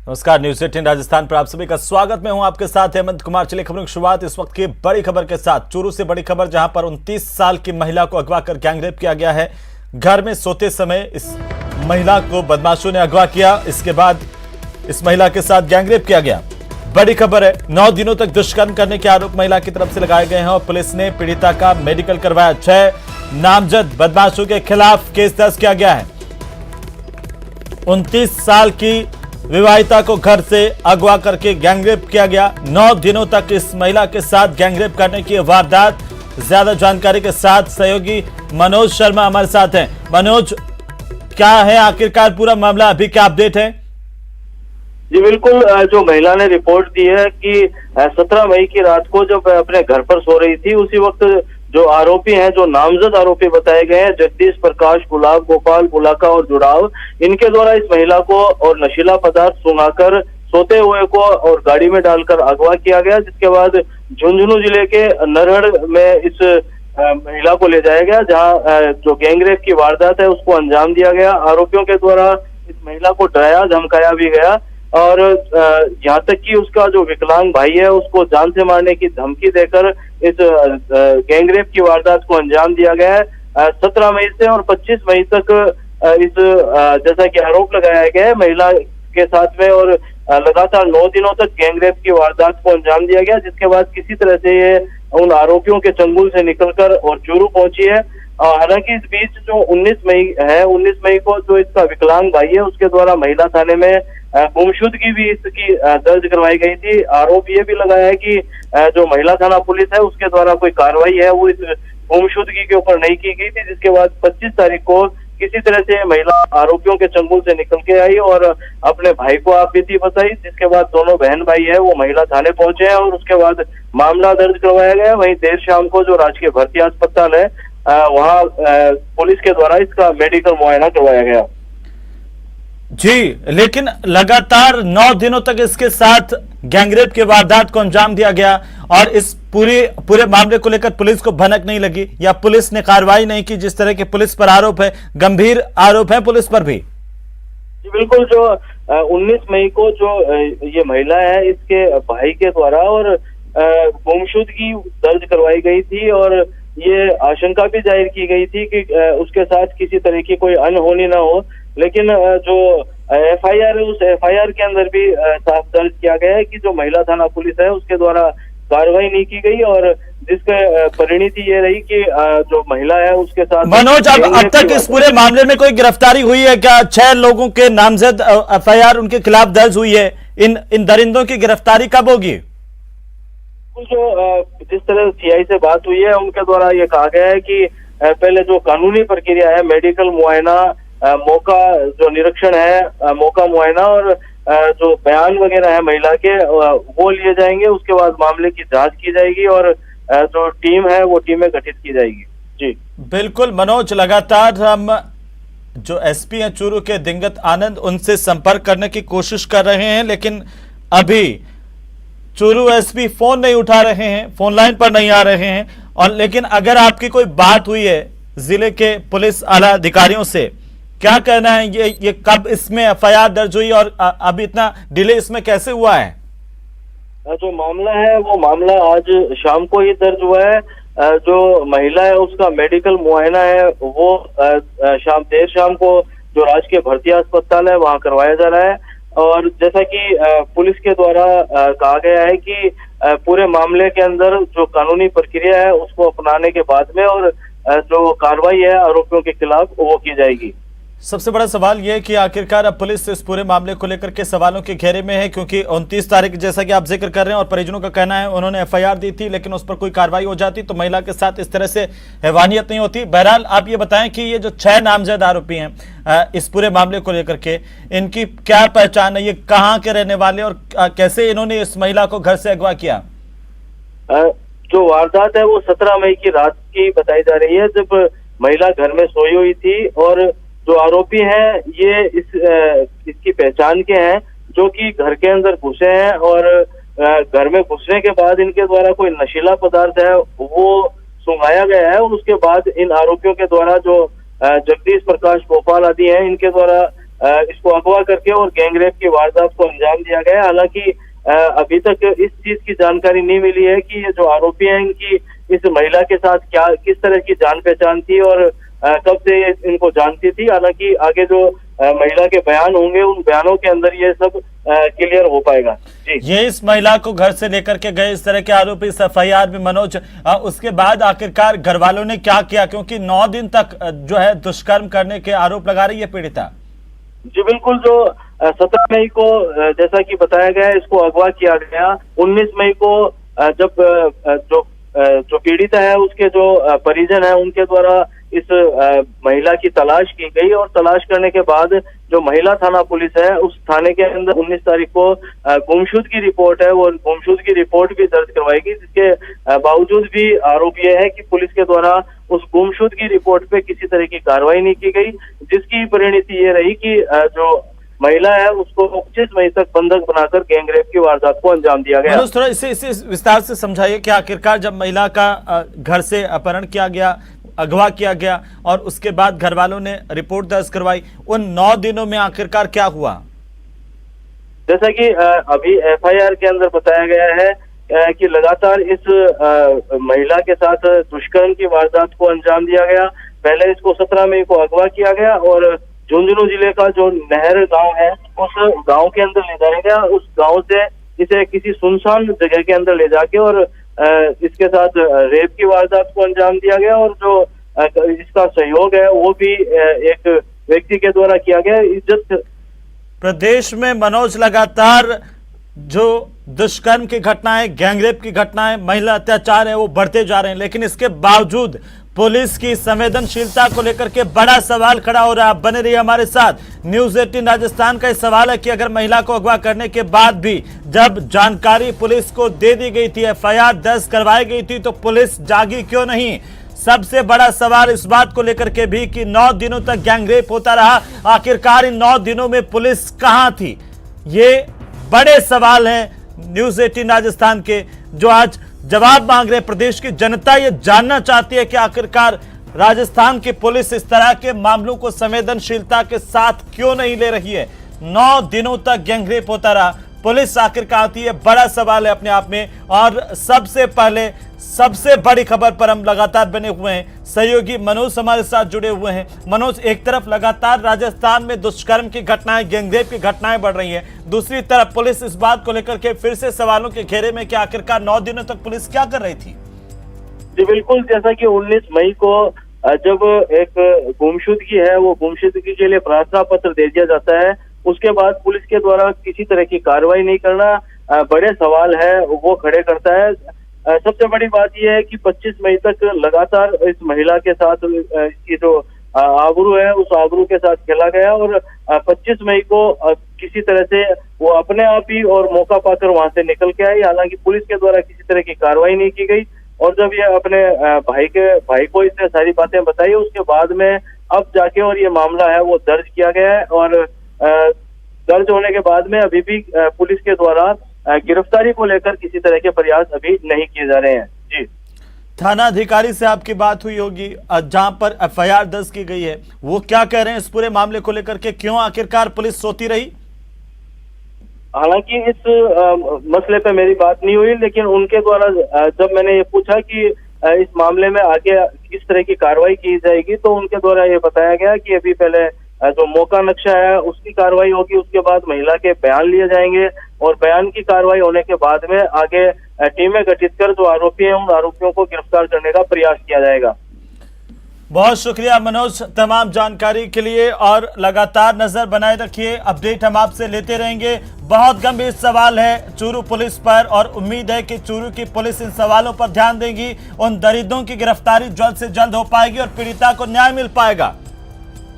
नमस्कार, न्यूज़ 18 राजस्थान पर आप सभी का स्वागत। मैं हूं आपके साथ हेमंत कुमार। चलिए खबरों की शुरुआत इस वक्त की बड़ी खबर के साथ। चूरू से बड़ी खबर, जहां पर 29 साल की महिला को अगवा कर गैंगरेप किया गया है। घर में सोते समय इस महिला को बदमाशों ने अगवा किया, इसके बाद इस महिला के साथ गैंगरेप किया गया। बड़ी खबर है, 9 दिनों तक दुष्कर्म करने के आरोप महिला की तरफ से लगाए गए हैं और पुलिस ने पीड़िता का मेडिकल करवाया। 6 नामजद बदमाशों के खिलाफ केस दर्ज किया गया है। 29 साल की विवाहिता को घर से अगवा करके गैंगरेप किया गया। 9 दिनों तक इस महिला के साथ गैंगरेप करने की वारदात। ज्यादा जानकारी के साथ सहयोगी मनोज शर्मा हमारे साथ हैं। मनोज, क्या है आखिरकार पूरा मामला, अभी क्या अपडेट है? जी बिल्कुल, जो महिला ने रिपोर्ट दी है कि 17 मई की रात को जब अपने घर पर सो रही थी, उसी वक्त जो आरोपी हैं, जो नामजद आरोपी बताए गए हैं, जगदीश प्रकाश, गुलाब गोपाल बुलाका और जुड़ाव, इनके द्वारा इस महिला को और नशीला पदार्थ सुंघाकर सोते हुए को और गाड़ी में डालकर अगवा किया गया, जिसके बाद झुंझुनू जिले के नरहड़ में इस महिला को ले जाया गया, जहां जो गैंगरेप की वारदात है उसको अंजाम दिया गया। आरोपियों के द्वारा इस महिला को डराया धमकाया भी गया और यहाँ तक कि उसका जो विकलांग भाई है उसको जान से मारने की धमकी देकर इस गैंगरेप की वारदात को अंजाम दिया गया है। 17 मई से और 25 मई तक इस जैसा कि आरोप लगाया गया है महिला के साथ में, और लगातार 9 दिनों तक गैंगरेप की वारदात को अंजाम दिया गया, जिसके बाद किसी तरह से ये उन आरोपियों के चंगुल से निकलकर और चूरू पहुंची है। हालांकि इस बीच जो 19 मई है, 19 मई को जो इसका विकलांग भाई है उसके द्वारा महिला थाने में गुमशुदगी भी इसकी दर्ज करवाई गई थी। आरोप ये भी लगाया है कि जो महिला थाना पुलिस है उसके द्वारा कोई कार्रवाई है वो इस गुमशुदगी के ऊपर नहीं की गई थी, जिसके बाद 25 तारीख को किसी तरह से महिला आरोपियों के चंगुल से निकल के आई और अपने भाई को आप बीती बताई, जिसके बाद दोनों बहन भाई है वो महिला थाने पहुंचे हैं और उसके बाद मामला दर्ज करवाया गया। वहीं देर शाम को जो राजकीय भर्ती अस्पताल है वहां पुलिस के द्वारा इसका मेडिकल मुआयना करवाया गया। जी, लेकिन लगातार 9 दिनों तक इसके साथ गैंगरेप के वारदात को अंजाम दिया गया और इस पूरे मामले को लेकर पुलिस को भनक नहीं लगी या पुलिस ने कार्रवाई नहीं की, जिस तरह के पुलिस पर आरोप है, गंभीर आरोप है पुलिस पर भी। जी बिल्कुल, जो 19 मई को जो ये महिला है इसके भाई के द्वारा और गुमशुदगी दर्ज करवाई गई थी और ये आशंका भी जाहिर की गई थी कि उसके साथ किसी तरह की कोई अनहोनी ना हो, लेकिन जो एफआईआर है उस एफआईआर के अंदर भी साफ दर्ज किया गया है कि जो महिला थाना पुलिस है उसके द्वारा कार्रवाई नहीं की गई और जिसके परिणति ये रही कि जो महिला है उसके साथ। मनोज, अब तक इस पूरे मामले में कोई गिरफ्तारी हुई है क्या? 6 लोगों के नामजद एफआईआर उनके खिलाफ दर्ज हुई है, इन दरिंदों की गिरफ्तारी कब होगी? जो जिस तरह सीआई से बात हुई है उनके द्वारा ये कहा गया है कि पहले जो कानूनी प्रक्रिया है, मेडिकल मुआयना, मौका जो निरीक्षण है, मौका मुआयना और जो बयान वगैरह है महिला के वो लिए जाएंगे, उसके बाद मामले की जांच की जाएगी और जो टीम है वो टीमें गठित की जाएगी। जी बिल्कुल मनोज, लगातार हम जो एसपी हैं चूरू के दिंगत आनंद, उनसे संपर्क करने की कोशिश कर रहे हैं, लेकिन अभी चूरू एसपी फोन नहीं उठा रहे हैं, फोन लाइन पर नहीं आ रहे हैं। और लेकिन अगर आपकी कोई बात हुई है जिले के पुलिस आला अधिकारियों से, क्या कहना है, ये कब इसमें एफआईआर दर्ज हुई और अभी इतना डिले इसमें कैसे हुआ है? जो मामला है वो मामला आज शाम को ही दर्ज हुआ है। जो महिला है उसका मेडिकल मुआयना है वो देर शाम को जो राजकीय भर्ती अस्पताल है वहां करवाया जा रहा है और जैसा कि पुलिस के द्वारा कहा गया है कि पूरे मामले के अंदर जो कानूनी प्रक्रिया है उसको अपनाने के बाद में और जो कार्रवाई है आरोपियों के खिलाफ वो की जाएगी। सबसे बड़ा सवाल यह है कि आखिरकार अब पुलिस इस पूरे मामले को लेकर के सवालों के घेरे में है, क्योंकि 29 तारीख जैसा कि आप जिक्र कर रहे हैं और परिजनों का कहना है उन्होंने एफआईआर दी थी, लेकिन उस पर कोई कार्रवाई हो जाती तो महिला के साथ इस तरह से हैवानियत नहीं होती। बहरहाल आप ये बताएं कि ये जो 6 नामजद आरोपी हैं इस पूरे मामले को लेकर के, इनकी क्या पहचान है, ये कहाँ के रहने वाले और कैसे इन्होंने इस महिला को घर से अगवा किया? जो वारदात है वो 17 मई की रात की बताई जा रही है, जब महिला घर में सोई हुई थी और जो आरोपी हैं ये इसकी पहचान के हैं, जो कि घर के अंदर घुसे हैं और घर में घुसने के बाद इनके द्वारा कोई नशीला पदार्थ है वो सुंघाया गया है और उसके बाद इन आरोपियों के द्वारा जो जगदीश प्रकाश गोपाल आदि हैं इनके द्वारा इसको अगवा करके और गैंगरेप की वारदात को अंजाम दिया गया। हालांकि अभी तक इस चीज की जानकारी नहीं मिली है कि ये जो आरोपी हैं इनकी इस महिला के साथ किस तरह की जान पहचान थी और कब से इनको जानती थी। हालांकि आगे जो महिला के बयान होंगे उन बयानों के अंदर ये सब क्लियर हो पाएगा। जी, ये इस महिला को घर से लेकर के गए इस तरह के आरोपी एफआईआर में मनोज, उसके बाद आखिरकार घर वालों ने क्या किया, क्योंकि 9 दिन तक जो है दुष्कर्म करने के आरोप लगा रही है पीड़िता। जी बिल्कुल, जो 17 मई को जैसा कि बताया गया है इसको अगवा किया गया। 19 मई को जब जो पीड़िता है उसके जो परिजन है उनके द्वारा इस महिला की तलाश की गई और तलाश करने के बाद जो महिला थाना पुलिस है उस थाने के अंदर 19 तारीख को गुमशुद की रिपोर्ट है, वो गुमशुद की रिपोर्ट भी दर्ज करवाएगी। जिसके बावजूद भी आरोप यह है कि पुलिस के द्वारा उस गुमशुद की रिपोर्ट पे किसी तरह की कार्रवाई नहीं की गई, जिसकी परिणति ये रही कि जो महिला है उसको 25 मई तक बंधक बनाकर गैंगरेप की वारदात को अंजाम दिया गया। थोड़ा इसे विस्तार से समझाइए कि आखिरकार जब महिला का घर से अपहरण किया गया, अगवा किया गया और उसके बाद घर वालों ने रिपोर्ट दर्ज करवाई, उन 9 दिनों में आखिरकार क्या हुआ? जैसा कि अभी एफआईआर के अंदर बताया गया है कि लगातार इस महिला के साथ दुष्कर्म की वारदात को अंजाम दिया गया। पहले इसको 17 मई को अगवा किया गया और झुंझुनू जिले का जो नहर गांव है उस गांव के अंदर ले जाया गया। उस गांव से इसे किसी सुनसान जगह के अंदर ले जाके और इसके साथ रेप की वारदात को अंजाम दिया गया और जो इसका सहयोग है वो भी एक व्यक्ति के द्वारा किया गया। इज्जत प्रदेश में मनोज लगातार जो दुष्कर्म की घटनाएं, गैंगरेप की घटनाएं, महिला अत्याचार है वो बढ़ते जा रहे हैं, लेकिन इसके बावजूद पुलिस की संवेदनशीलता को लेकर के बड़ा सवाल खड़ा हो रहा है। बने रहिए हमारे साथ। न्यूज 18 राजस्थान का सवाल है कि अगर महिला को अगवा करने के बाद भी जब जानकारी पुलिस को दे दी गई थी, एफआईआर दर्ज करवाई गई थी, तो पुलिस जागी क्यों नहीं? सबसे बड़ा सवाल इस बात को लेकर के भी कि 9 दिनों तक गैंगरेप होता रहा, आखिरकार इन 9 दिनों में पुलिस कहां थी? ये बड़े सवाल हैं न्यूज 18 राजस्थान के, जो आज जवाब मांग रहे। प्रदेश की जनता ये जानना चाहती है कि आखिरकार राजस्थान की पुलिस इस तरह के मामलों को संवेदनशीलता के साथ क्यों नहीं ले रही है। 9 दिनों तक गैंगरेप होता रहा, पुलिस आखिरकार आती है, बड़ा सवाल है अपने आप में। और सबसे पहले सबसे बड़ी खबर पर हम लगातार बने हुए हैं, सहयोगी मनोज हमारे साथ जुड़े हुए हैं। मनोज, एक तरफ लगातार राजस्थान में दुष्कर्म की घटनाएं, गैंगरेप की घटनाएं बढ़ रही हैं, दूसरी तरफ पुलिस इस बात को लेकर के फिर से सवालों के घेरे में कि आखिरकार 9 दिनों तक पुलिस क्या कर रही थी? जी बिल्कुल, जैसा कि 19 मई को जब एक गुमशुदगी है वो गुमशुदगी के लिए प्रार्थना पत्र दे दिया जाता है, उसके बाद पुलिस के द्वारा किसी तरह की कार्रवाई नहीं करना बड़े सवाल है वो खड़े करता है। सबसे बड़ी बात यह है कि 25 मई तक लगातार इस महिला के साथ इसकी जो आबरू है उस आबरू के साथ खेला गया और 25 मई को किसी तरह से वो अपने आप ही और मौका पाकर वहां से निकल के आई। हालांकि पुलिस के द्वारा किसी तरह की कार्रवाई नहीं की गई और जब ये अपने भाई को इसने सारी बातें बताई उसके बाद में अब जाके और ये मामला है वो दर्ज किया गया है और दर्ज होने के बाद में अभी भी पुलिस के द्वारा गिरफ्तारी को लेकर किसी तरह के प्रयास अभी नहीं किए जा रहे हैं। जी, थाना अधिकारी से आपकी बात हुई होगी जहां पर एफआईआर दर्ज की गई है, वो क्या कह रहे हैं इस पूरे मामले को लेकर के? क्यों आखिरकार पुलिस सोती रही? हालांकि इस मसले पे मेरी बात नहीं हुई, लेकिन उनके द्वारा जब मैंने ये पूछा कि इस मामले में आगे किस तरह की कार्रवाई की जाएगी तो उनके द्वारा ये बताया गया कि अभी पहले जो मौका नक्शा है उसकी कार्रवाई होगी, उसके बाद महिला के बयान लिए जाएंगे और बयान की कार्रवाई होने के बाद में आगे टीमें गठित कर जो आरोपी हैं उन आरोपियों को गिरफ्तार करने का प्रयास किया जाएगा। बहुत शुक्रिया मनोज तमाम जानकारी के लिए और लगातार नजर बनाए रखिए, अपडेट हम आपसे लेते रहेंगे। बहुत गंभीर सवाल है चूरू पुलिस पर और उम्मीद है कि चूरू की पुलिस इन सवालों पर ध्यान देगी, उन दरिंदों की गिरफ्तारी जल्द से जल्द हो पाएगी और पीड़िता को न्याय मिल पाएगा।